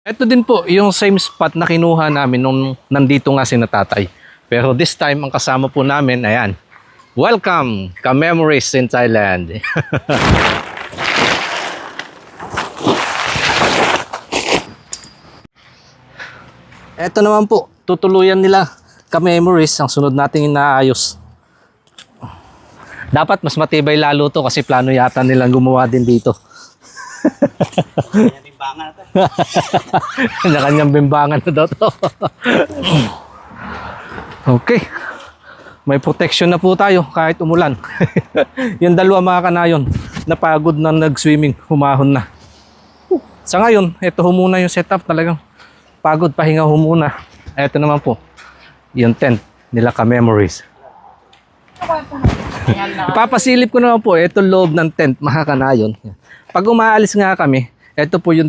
Ito din po, yung same spot na kinuha namin nung nandito nga si Tatay. Pero this time, ang kasama po namin, ayan. Welcome, ka-memories in Thailand. Ito naman po, tutuluyan nila ka-memories ang sunod nating inaayos. Dapat mas matibay lalo to kasi plano yata nilang gumawa din dito. Kanya-kanyang bimbangan na daw to. Okay. May protection na po tayo kahit umulan. Yung dalawa mga kanayon, napagod na nag-swimming, humahon na. Sa ngayon, ito muna yung setup talagang pagod, pahinga muna. Ito naman po, yung tent nila ka-memories. Ipapasilip ko naman po, ito loob ng tent mga kanayon. Pag umaalis nga kami, ito po yung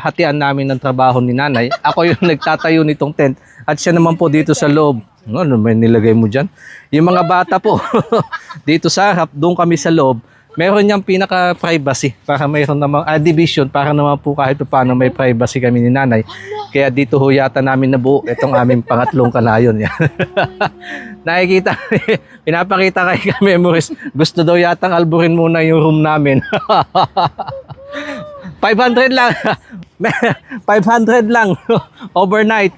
hatian namin ng trabaho ni nanay. Ako yung nagtatayo nitong tent at siya naman po dito sa loob. Ano may nilagay mo dyan? Yung mga bata po dito sa harap, doon kami sa loob. Meron niyang pinaka-privacy para mayroon namang division para naman po kahit paano may privacy kami ni nanay. Kaya dito ho yata namin nabuo itong aming pangatlong kanayon. Nakikita, pinapakita kay ka-memories. Gusto daw yatang alburin muna yung room namin. 500 lang. 500 lang overnight.